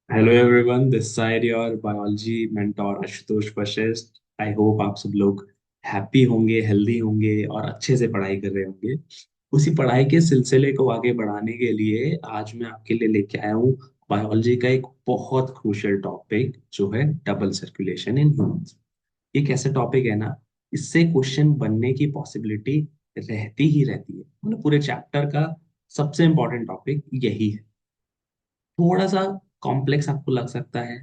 Hello everyone, this side your biology mentor Ashutosh Vashishtha. I hope आप सब लोग हैप्पी होंगे, हेल्दी होंगे और अच्छे से पढ़ाई कर रहे होंगे। उसी पढ़ाई के सिलसिले को आगे बढ़ाने के लिए आज मैं आपके लिए लेके आया हूँ बायोलॉजी का एक बहुत क्रूशियल टॉपिक जो है डबल सर्कुलेशन इन ह्यूमंस। एक ऐसा टॉपिक है ना, इससे क्वेश्चन बनने की पॉसिबिलिटी रहती ही रहती है। मतलब पूरे चैप्टर का सबसे इंपॉर्टेंट टॉपिक यही है। थोड़ा सा कॉम्प्लेक्स आपको लग सकता है,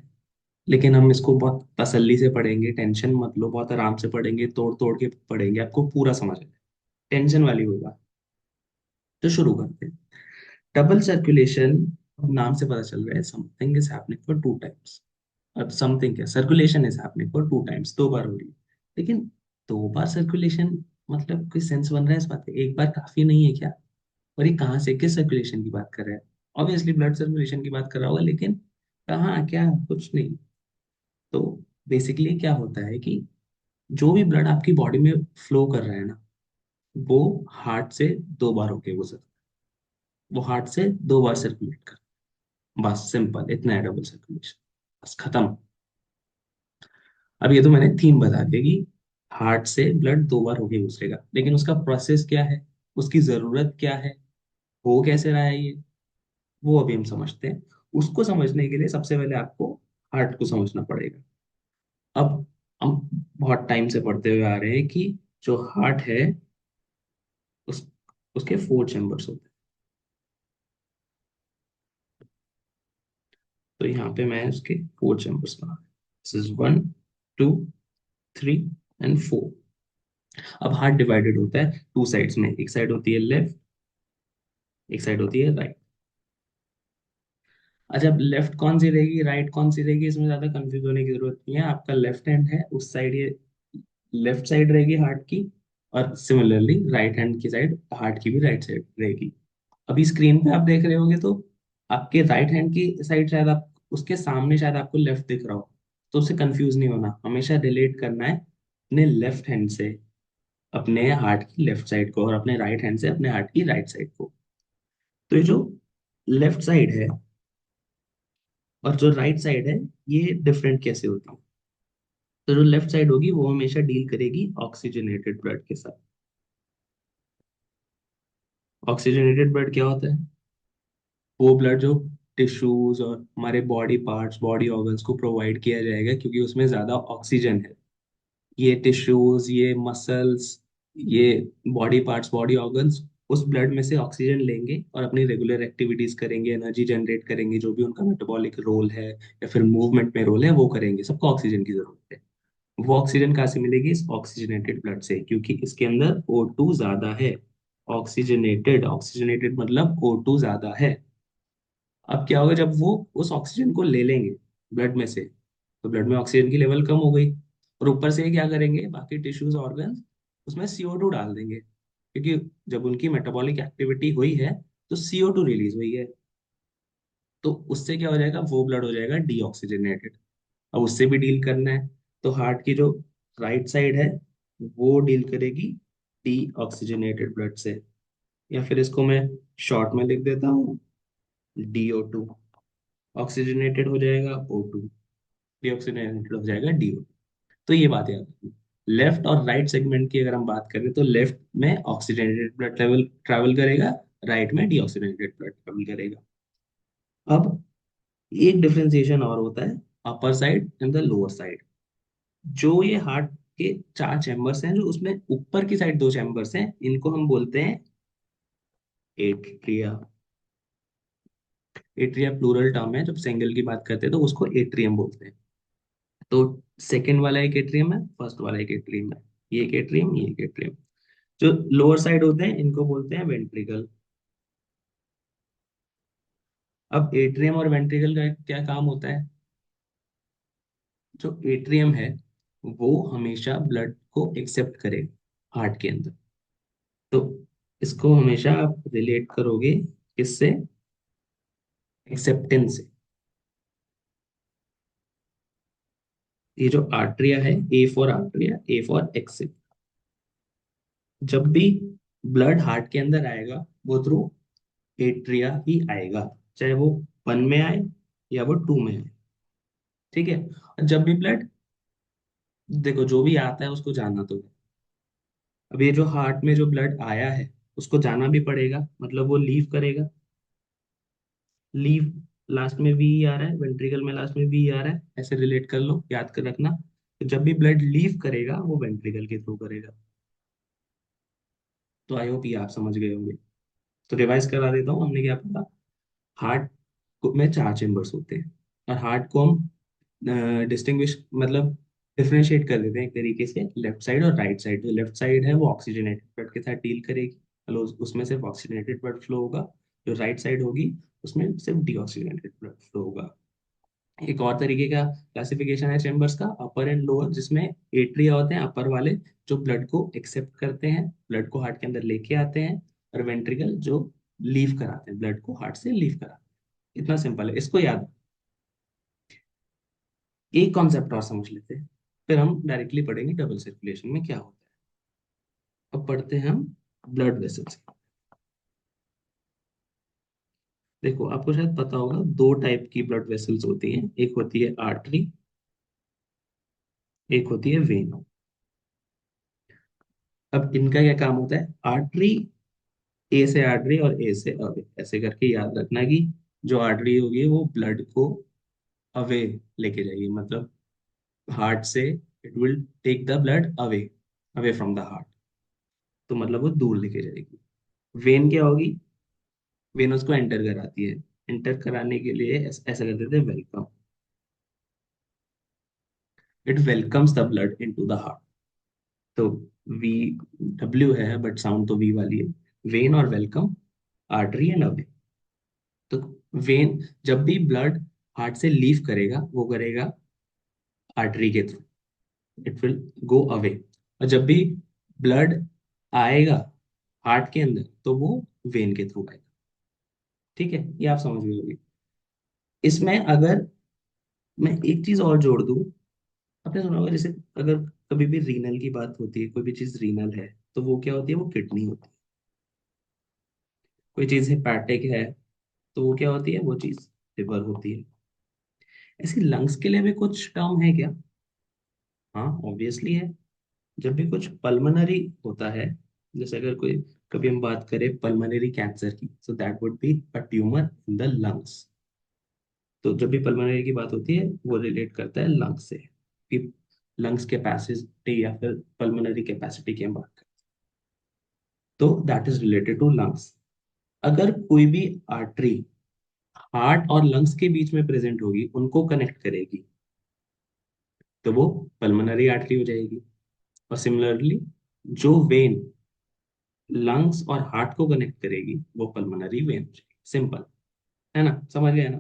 लेकिन हम इसको बहुत तसल्ली से पढ़ेंगे। टेंशन मत लो, बहुत आराम से पढ़ेंगे, तोड़ तोड़ के पढ़ेंगे, आपको पूरा समझ आएगा। टेंशन वाली कोई बात। तो शुरू करते हैं। डबल सर्कुलेशन, नाम से पता चल रहा है something is happening for two times. अब समथिंग क्या, circulation is happening for two times, दो बार हो रही है। लेकिन दो बार सर्कुलेशन मतलब कोई सेंस बन रहा है इस बात का? एक बार काफी नहीं है क्या? और ये कहाँ से, किस सर्कुलेशन की बात कर रहा है? ऑब्वियसली ब्लड सर्कुलेशन की बात कर रहा होगा, लेकिन कहाँ, क्या, कुछ नहीं। तो बेसिकली क्या होता है कि जो भी ब्लड आपकी बॉडी में फ्लो कर रहा है ना, वो हार्ट से दो बार होके गुजरता है। वो हार्ट से दो बार सर्कुलेट कर, बस सिंपल इतना है डबल सर्कुलेशन। बस खत्म। अब ये तो मैंने थीम बता दिया कि हार्ट से ब्लड दो बार होके गुजरेगा, लेकिन उसका प्रोसेस क्या है, उसकी जरूरत क्या है, हो कैसे रहा है ये, वो अभी हम समझते हैं। उसको समझने के लिए सबसे पहले आपको हार्ट को समझना पड़ेगा। अब हम बहुत टाइम से पढ़ते हुए आ रहे हैं कि जो हार्ट है, उस उसके फोर चैम्बर्स होते हैं। तो यहाँ पे मैं उसके फोर चैम्बर्स बना, this is one, two, three and four. अब हार्ट डिवाइडेड होता है टू साइड्स में, एक साइड होती है लेफ्ट, एक साइड होती है राइट। अच्छा, अब लेफ्ट कौन सी रहेगी, राइट कौन सी रहेगी, इसमें ज्यादा कंफ्यूज होने की जरूरत नहीं है। आपका लेफ्ट हैंड है, उस साइड ये लेफ्ट साइड रहेगी हार्ट की, और सिमिलरली राइट हैंड की साइड हार्ट की भी राइट साइड रहेगी। अभी स्क्रीन पे आप देख रहे होंगे तो आपके राइट हैंड की साइड शायद आप उसके सामने शायद आपको लेफ्ट दिख रहा हो। तो उससे कंफ्यूज नहीं होना, हमेशा रिलेट करना है अपने लेफ्ट हैंड से अपने हार्ट की लेफ्ट साइड को, और अपने राइट हैंड से अपने हार्ट की राइट साइड को। तो ये जो लेफ्ट साइड है और जो राइट साइड है, ये डिफरेंट कैसे होती है? तो जो लेफ्ट साइड होगी वो हमेशा डील करेगी ऑक्सीजनेटेड ब्लड के साथ। ऑक्सीजनेटेड ब्लड क्या होता है? वो ब्लड जो टिश्यूज और हमारे बॉडी पार्ट्स, बॉडी ऑर्गन्स को प्रोवाइड किया जाएगा, क्योंकि उसमें ज्यादा ऑक्सीजन है। ये टिश्यूज, ये मसल्स, ये बॉडी पार्ट्स, बॉडी ऑर्गन्स उस ब्लड में से ऑक्सीजन लेंगे और अपनी रेगुलर एक्टिविटीज करेंगे, एनर्जी जनरेट करेंगे, जो भी उनका मेटाबॉलिक रोल है या फिर मूवमेंट में रोल है वो करेंगे। सबको ऑक्सीजन की जरूरत है। वो ऑक्सीजन कहाँ से मिलेगी? इस ऑक्सीजनेटेड ब्लड से, क्योंकि इसके अंदर O2 ज्यादा है। ऑक्सीजनेटेड, ऑक्सीजनेटेड मतलब O2 ज्यादा है। अब क्या होगा, जब वो उस ऑक्सीजन को ले लेंगे ब्लड में से, तो ब्लड में ऑक्सीजन की लेवल कम हो गई, और ऊपर से क्या करेंगे बाकी टिश्यूज ऑर्गन्स, उसमें CO2 डाल देंगे, क्योंकि जब उनकी मेटाबॉलिक एक्टिविटी हुई है तो CO2 रिलीज हुई है। तो उससे क्या हो जाएगा, वो ब्लड हो जाएगा डीऑक्सीजनेटेड। अब उससे भी डील करना है, तो हार्ट की जो राइट साइड है वो डील करेगी डीऑक्सीजनेटेड ब्लड से, या फिर इसको मैं शॉर्ट में लिख देता हूँ, DO2। ऑक्सीजनेटेड हो जाएगा O2, डीऑक्सीजनेटेड हो जाएगा DO। तो ये बात याद रखनी। लेफ्ट और राइट सेगमेंट की अगर हम बात करें तो लेफ्ट में ऑक्सीजनेटेड ब्लड लेवल ट्रैवल करेगा, राइट में डीऑक्सीजनेटेड ब्लड ट्रैवल करेगा। अब एक डिफरेंशिएशन और होता है, upper side and the lower side. जो ये हार्ट के चार चैम्बर्स हैं, जो उसमें ऊपर की साइड दो चैम्बर्स हैं, इनको हम बोलते हैं एट्रिया। एट्रिया प्लूरल टर्म है, जब सिंगल की बात करते हैं तो उसको एट्रियम बोलते हैं। तो सेकंड वाला एक एट्रियम है, फर्स्ट वाला एक एट्रियम है। ये एक एट्रियम, ये एक एट्रियम। जो लोअर साइड होते हैं इनको बोलते हैं वेंट्रिकल। अब एट्रियम और वेंट्रिकल का क्या काम होता है? जो एट्रियम है वो हमेशा ब्लड को एक्सेप्ट करेगा हार्ट के अंदर। तो इसको हमेशा आप रिलेट करोगे किससे? एक्सेप्टेंस से। ये जो आर्ट्रिया है, A for atria, A for accept. जब भी ब्लड हार्ट के अंदर आएगा वो थ्रू एट्रिया ही आएगा, चाहे वो वन में आए या वो टू में है। ठीक है। और जब भी ब्लड, देखो जो भी आता है उसको जाना तो है। अब ये जो हार्ट में जो ब्लड आया है उसको जाना भी पड़ेगा, मतलब वो लीव करेगा। लीव, लास्ट में वी आ रहा है, वेंट्रिकल में लास्ट में वी आ रहा है, ऐसे रिलेट कर लो, याद कर रखना। तो जब भी ब्लड लीव करेगा वो वेंट्रिकल के थ्रू करेगा। तो आई होप ये आप समझ गए होंगे। तो रिवाइज करा देता हूँ, हमने क्या पढ़ा। हार्ट में चार चेम्बर्स होते हैं, और हार्ट को हम डिस्टिंग्विश, मतलब डिफरेंशिएट कर देते हैं एक तरीके से, लेफ्ट साइड और राइट साइड। जो लेफ्ट साइड है वो ऑक्सीजनेटेड ब्लड के साथ डील करेगी, मतलब उसमें सिर्फ ऑक्सीजनेटेड ब्लड फ्लो होगा। जो राइट साइड होगी उसमें सिर्फ डीऑक्सीजनेटेड ब्लड फ्लो होगा। एक और तरीके का क्लासिफिकेशन है चेम्बर्स का, अपर एंड लोअर, जिसमें एट्रिया होते हैं अपर वाले, जो ब्लड को एक्सेप्ट करते हैं, ब्लड को हार्ट के अंदर लेके आते हैं, और वेंट्रिकल जो लीव कराते हैं, ब्लड को हार्ट से लीव कराते हैं। इतना सिंपल है, इसको याद। एक कॉन्सेप्ट और समझ लेते हैं, फिर हम डायरेक्टली पढ़ेंगे डबल सर्कुलेशन में क्या होता है। अब पढ़ते हैं हम ब्लड वेसल्स। देखो आपको शायद पता होगा, दो टाइप की ब्लड वेसल्स होती हैं, एक होती है आर्टरी, एक होती है वेन। अब इनका क्या काम होता है। आर्टरी, ए से आर्टरी और ए से अवे, ऐसे करके याद रखना कि जो आर्टरी होगी वो ब्लड को अवे लेके जाएगी, मतलब हार्ट से it will take the blood away, away from the heart. तो मतलब वो दूर लेके जाएगी। वेन क्या होगी, वेन उसको एंटर कराती है। एंटर कराने के लिए ऐसा करते थे, welcome, it welcomes the blood into the heart. तो वी, डब्ल्यू है बट साउंड तो वी वाली है। वेन और वेलकम, आर्टरी एंड अवे। तो वेन, जब भी ब्लड हार्ट से लीव करेगा वो करेगा आर्टरी के through, it will go away. और जब भी ब्लड आएगा हार्ट के अंदर तो वो वेन के थ्रू आएगा। ठीक है, ये आप समझ गए होंगे। इसमें अगर मैं एक चीज और जोड़ दूं, आपने सुना होगा जैसे, अगर कभी भी रीनल की बात होती है, कोई भी चीज रीनल है तो वो क्या होती है, वो किडनी होती है। कोई चीज हेपाटिक है तो वो क्या होती है, वो चीज लिवर होती है। ऐसी लंग्स के लिए भी कुछ टर्म है क्या। हाँ ऑब्वियसली है। जब भी कुछ पल्मनरी होता है, जैसे अगर कोई, कभी हम बात करें पल्मनरी कैंसर की, so that would be a tumour in the lungs. तो जब भी पल्मनरी की बात होती है वो रिलेट करता है लंग्स से, कि लंग्स कैपेसिटी या फिर पल्मनरी कैपेसिटी की हम बात करें, तो that is related to lungs. अगर कोई भी आर्टरी हार्ट और लंग्स के बीच में प्रेजेंट होगी, उनको कनेक्ट करेगी, तो वो पल्मनरी आर्टरी हो जाएगी। और सिमिलरली जो वेन लंग्स और हार्ट को कनेक्ट करेगी वो पल्मोनरी वेन हो जाएगी। सिंपल है ना, समझ गए ना।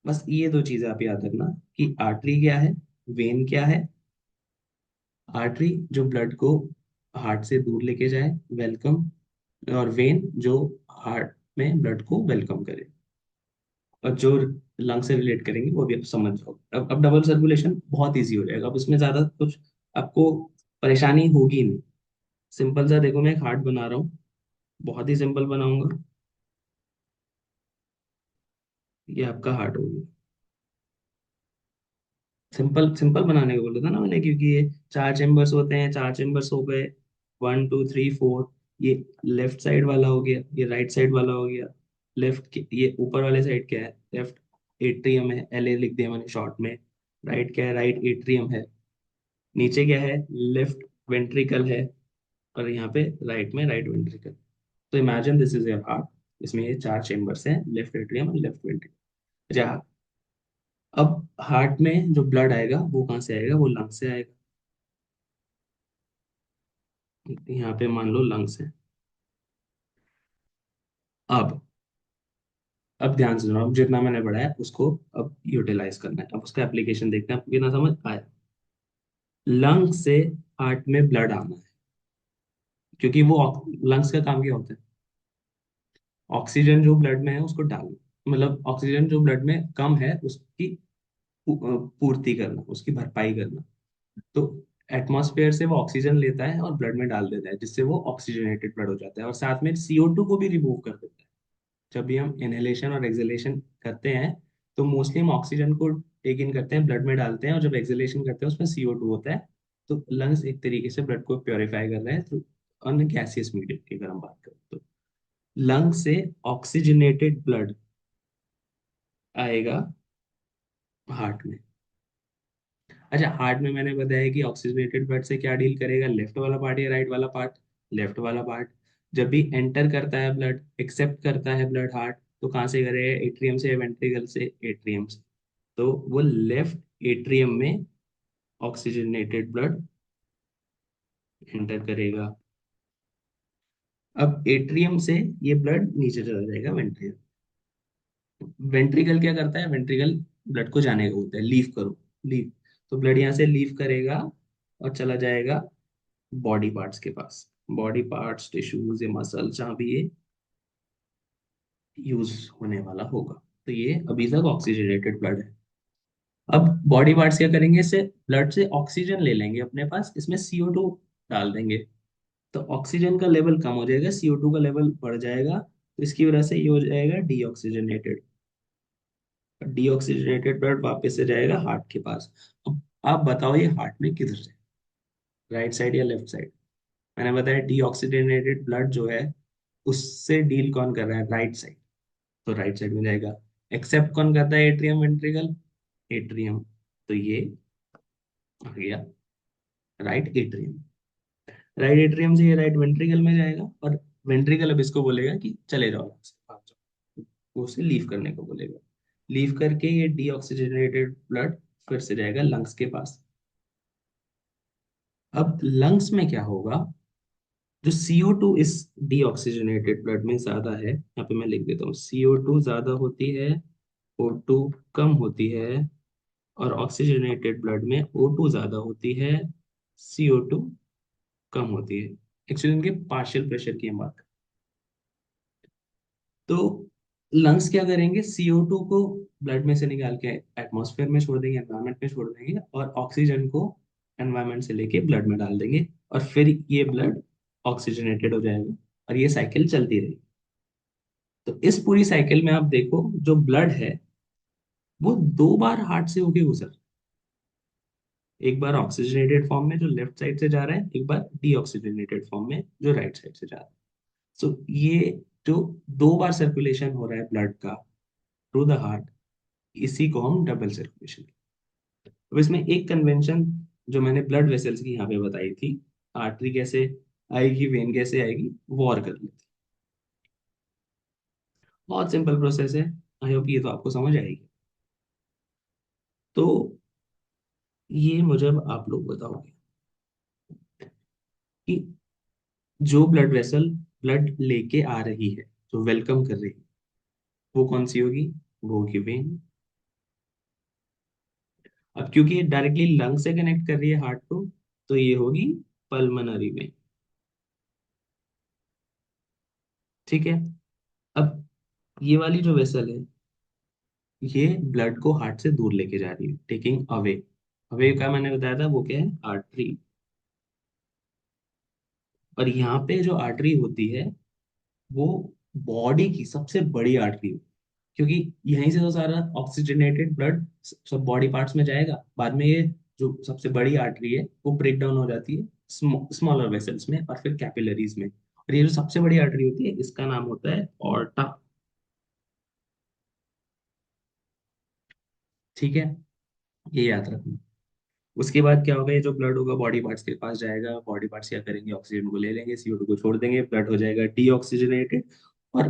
बस ये दो चीजें आप याद रखना, कि आर्टरी क्या है, वेन क्या है। आर्टरी जो ब्लड को हार्ट से दूर लेके जाए, वेलकम, और वेन जो हार्ट में ब्लड को वेलकम करे। और जो लंग से रिलेट करेंगे वो भी आप समझ जाओ। अब डबल सर्कुलेशन बहुत इजी हो जाएगा, अब इसमें ज्यादा कुछ आपको परेशानी होगी नहीं। सिंपल सा देखो, मैं एक हार्ट बना रहा हूँ, बहुत ही सिंपल बनाऊंगा। ये आपका हार्ट होगी। सिंपल सिंपल बनाने को बोला था ना मैंने, क्योंकि ये चार चेम्बर्स होते हैं, चार चेम्बर्स हो गए, 1 2 3 4। ये लेफ्ट साइड वाला हो गया, ये राइट साइड वाला हो गया। लेफ्ट के ये ऊपर वाले साइड क्या है, लेफ्ट एट्रियम है, एल ए लिख दिया मैंने शॉर्ट में। राइट क्या है, राइट एट्रियम है। नीचे क्या है, लेफ्ट वेंट्रिकल है। और यहाँ पे राइट में राइट वेंट्रिकल। तो imagine this is your heart. इसमें ये चार चेम्बर्स हैं, लेफ्ट एट्रियम और लेफ्ट वेंट्रिकल। अच्छा, अब हार्ट में जो ब्लड आएगा वो कहाँ से आएगा, वो लंग से आएगा। यहाँ पे मान लो लंग्स है। अब अब ध्यान से सुनो, अब जितना मैंने पढ़ाया उसको अब यूटिलाइज करना है, अब उसका एप्लीकेशन देखते हैं, आपको कितना समझ आया। लंग से हार्ट में ब्लड आना है, क्योंकि वो लंग्स का काम क्या होता है, ऑक्सीजन जो ब्लड में है उसको डालना, मतलब ऑक्सीजन जो ब्लड में कम है उसकी पूर्ति करना, उसकी भरपाई करना। तो एटमॉस्फेयर से वो ऑक्सीजन लेता है और ब्लड में डाल देता है, जिससे वो ऑक्सीजनेटेड ब्लड हो जाता है, और साथ में CO2 को भी रिमूव कर देता है। जब भी हम इनहेलेशन और एक्सहेलेशन करते हैं तो मोस्टली हम ऑक्सीजन को टेक इन करते हैं, ब्लड में डालते हैं, और जब एक्सहेलेशन करते हैं उसमें CO2 होता है। तो लंग्स एक तरीके से ब्लड को प्योरीफाई कर रहे हैं थ्रू ऑन गैसियस मीडियम की अगर हम बात करें तो। लंग से ऑक्सीजनेटेड ब्लड आएगा हार्ट में। अच्छा, हार्ट में मैंने बताया कि ऑक्सीजनेटेड ब्लड से क्या डील करेगा, लेफ्ट वाला पार्ट या राइट वाला पार्ट? लेफ्ट वाला पार्ट। जब भी एंटर करता है ब्लड, एक्सेप्ट करता है ब्लड हार्ट, तो कहाँ से करेगा, एट्रियम से या वेंट्रिकल से? एट्रियम से। तो वो लेफ्ट एट्रियम में ऑक्सीजनेटेड ब्लड एंटर करेगा। अब एट्रियम से ये ब्लड नीचे चला जाएगा वेंट्रिकल। वेंट्रिकल क्या करता है, वेंट्रिकल ब्लड को जाने का बोलता है, लीव करो, लीव। तो ब्लड यहाँ से लीव करेगा और चला जाएगा बॉडी पार्ट्स के पास। बॉडी पार्ट्स, टिश्यूज या मसल, जहाँ भी ये यूज होने वाला होगा। तो ये अभी तक ऑक्सीजनेटेड ब्लड है। अब बॉडी पार्ट्स क्या करेंगे, इससे ब्लड से ऑक्सीजन ले लेंगे अपने पास, इसमें CO2 डाल देंगे। तो ऑक्सीजन का लेवल कम हो जाएगा, CO2 का लेवल बढ़ जाएगा, तो इसकी वजह से ये हो जाएगा डीऑक्सीजनेटेड। डीऑक्सीजनेटेड ब्लड वापस से जाएगा हार्ट के पास। अब आप बताओ ये हार्ट में किधर है, राइट साइड या लेफ्ट साइड? मैंने बताया डीऑक्सीजनेटेड ब्लड जो है उससे डील कौन कर रहा है, राइट साइड। तो राइट साइड में जाएगा। एक्सेप्ट कौन करता है, एट्रियम वेंट्रिकल? एट्रियम। तो ये आ गया राइट एट्रियम। राइट एट्रियम से ये राइट वेंट्रिकल में जाएगा, और वेंट्रिकल अब इसको बोलेगा कि चले जाओ यहाँ से, भाग जाओ। वो उसे लीव करने को बोलेगा। लीव करके ये डीऑक्सीजनेटेड ब्लड फिर से जाएगा लंग्स के पास। अब लंग्स में क्या होगा, जो CO2 इस डीऑक्सीजनेटेड ब्लड में ज्यादा है, यहाँ पे मैं लिख देता हूँ, CO2 ज्यादा होती है, O2 कम होती है, और ऑक्सीजनेटेड ब्लड में O2 ज्यादा होती है, CO2 कम होती है। एक्चुअली इनके पार्शियल प्रेशर की हम बात करें तो लंग्स क्या करेंगे, CO2 को ब्लड में से निकाल के एटमॉस्फेयर में छोड़ देंगे, एनवायरनमेंट में छोड़ देंगे, और ऑक्सीजन को एनवायरनमेंट से लेके ब्लड में डाल देंगे, और फिर ये ब्लड ऑक्सीजनेटेड हो जाएगा, और ये साइकिल चलती रहेगी। तो इस पूरी साइकिल में आप देखो, जो ब्लड है वो 2 बार हार्ट से होके गुजर, एक बार ऑक्सीजनेटेड फॉर्म में जो लेफ्ट साइड से जा रहा है, एक बार डीऑक्सीजनेटेड फॉर्म में जो राइट साइड से जा रहा है। सो ये जो 2 बार सर्कुलेशन हो रहा है ब्लड का थ्रू द हार्ट, इसी को हम डबल सर्कुलेशन। अब इसमें एक कन्वेंशन जो मैंने ब्लड वेसल्स की यहाँ पे बताई थी, आर्टरी कैसे आएगी, वेन कैसे आएगी, वो और कर लेते हैं। बहुत सिंपल प्रोसेस है, आई होप ये तो आपको समझ आएगी। तो ये मुझे अब आप लोग बताओगे कि जो ब्लड वेसल ब्लड लेके आ रही है, जो वेलकम कर रही है, वो कौन सी होगी? वो होगी वेन। अब क्योंकि ये डायरेक्टली लंग से कनेक्ट कर रही है हार्ट को, तो ये होगी पल्मनरी वेन। ठीक है। अब ये वाली जो वेसल है, ये ब्लड को हार्ट से दूर लेके जा रही है, टेकिंग अवे। अवे का मैंने बताया था वो क्या है, आर्टरी। और यहाँ पे जो आर्टरी होती है वो बॉडी की सबसे बड़ी आर्टरी, क्योंकि यहीं से तो सारा ऑक्सीजनेटेड ब्लड सब बॉडी पार्ट्स में जाएगा। बाद में ये जो सबसे बड़ी आर्टरी है वो ब्रेक डाउन हो जाती है स्मॉलर वेसल्स में और फिर कैपिलरीज में, और ये जो सबसे बड़ी आर्टरी होती है इसका नाम होता है ऑर्टा। ठीक है, ये याद रखना। उसके बाद क्या होगा, ये जो ब्लड होगा बॉडी पार्ट्स के पास जाएगा, बॉडी पार्ट्स क्या करेंगे, ऑक्सीजन को ले लेंगे, CO2 को छोड़ देंगे, ब्लड हो जाएगा डीऑक्सीजनेटेड। और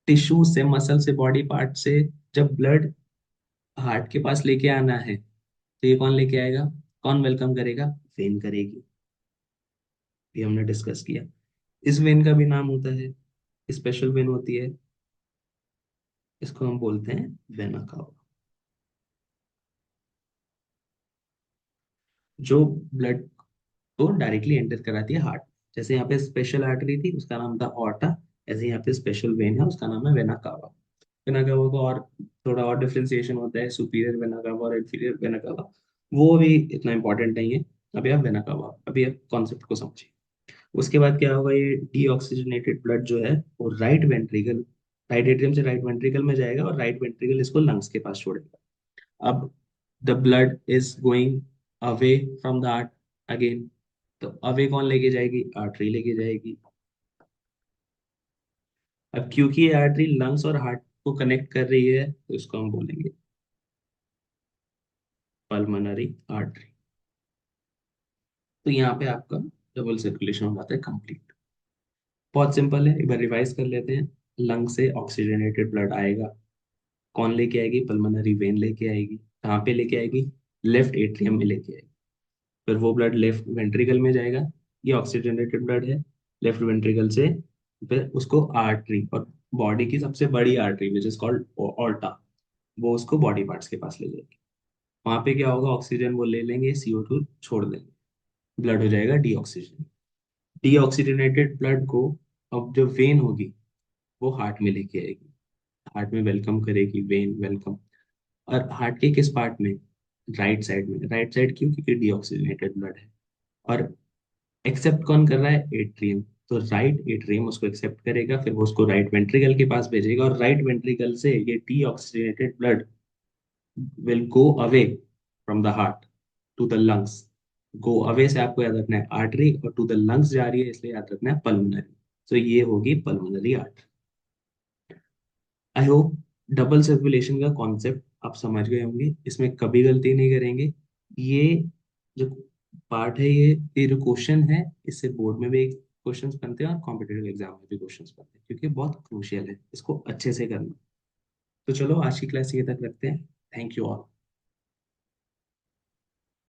टिश्यू से, मसल से, बॉडी पार्ट से जब ब्लड हार्ट के पास लेके आना है, तो ये कौन लेके आएगा, कौन वेलकम करेगा, वेन करेगी। ये हमने डिस्कस किया। इस वेन का भी नाम होता है, स्पेशल वेन होती है, इसको हम बोलते हैं वेना कावा, जो ब्लड को डायरेक्टली एंटर कराती है हार्ट। जैसे यहाँ पे स्पेशल आर्टरी थी उसका नाम था ऑर्टा, ऐसे यहाँ पे स्पेशल वेन है उसका नाम है वेना कावा। वेना कावा को और थोड़ा और डिफरेंशिएशन होता है, सुपीरियर वेना कावा और इंफीरियर वेना कावा, वो भी इतना इंपॉर्टेंट नहीं है। अभी आप वेना कावा, अभी आप कॉन्सेप्ट को समझिए। उसके बाद क्या होगा, ये डीऑक्सीजनेटेड ब्लड जो है वो राइट वेंट्रिकल राइट एट्रियम से राइट वेंट्रिकल में जाएगा और राइट वेंट्रिकल इसको लंग्स के पास छोड़ेगा। अब the blood is going away from the heart again. तो अवे कौन लेके जाएगी? आर्टरी लेके जाएगी। अब क्योंकि ये आर्टरी लंग्स और हार्ट को कनेक्ट कर रही है तो इसको हम बोलेंगे पल्मोनरी आर्टरी। तो यहाँ पे आपका डबल सर्कुलेशन हो जाता है कंप्लीट। बहुत सिंपल है, एक बार रिवाइज कर लेते हैं। लंग से ऑक्सीजनेटेड ब्लड आएगा, कौन लेके आएगी? पल्मोनरी वेन लेके आएगी। कहाँ पे लेके आएगी? लेफ्ट एट्रियम में लेके आएगी। फिर वो ब्लड लेफ्ट वेंट्रिकल में जाएगा, ये ऑक्सीजनेटेड ब्लड है, लेफ्ट वेंट्रिकल से फिर उसको आर्टरी और बॉडी की सबसे बड़ी आर्टरी विच इज कॉल्ड ऑल्टा, वो उसको बॉडी पार्ट्स के पास ले जाएगी। वहां पे क्या होगा? ऑक्सीजन वो ले लेंगे, CO2 छोड़ देंगे, ब्लड हो जाएगा डीऑक्सीजन। डीऑक्सीजनेटेड ब्लड को अब जो वेन होगी वो हार्ट में लेके आएगी, हार्ट में वेलकम करेगी वेन, वेलकम। और हार्ट के किस पार्ट में? राइट साइड में। राइट साइड क्यों? क्योंकि डीऑक्सीजनेटेड ब्लड है। और एक्सेप्ट कौन कर रहा है? एट्रियम। तो राइट एट्रियम उसको एक्सेप्ट करेगा, फिर वो उसको राइट वेंट्रिकल के पास भेजेगा और राइट वेंट्रिकल से ये deoxygenated blood will go away from the heart to the lungs. Go away से आपको याद रखना है आर्टरी, और टू द लंग्स जा रही है इसलिए याद रखना है पल्मोनरी। तो ये होगी pulmonary artery. I hope double circulation का कॉन्सेप्ट आप समझ गए होंगे, इसमें कभी गलती नहीं करेंगे। ये जो पार्ट है, ये जो क्वेश्चन है, इससे बोर्ड में भी क्वेश्चंस बनते हैं और कॉम्पिटिटिव एग्जाम में भी क्वेश्चंस बनते हैं, क्योंकि बहुत क्रूशियल है, इसको अच्छे से करना। तो चलो आज की क्लास ये तक रखते हैं। Thank you all.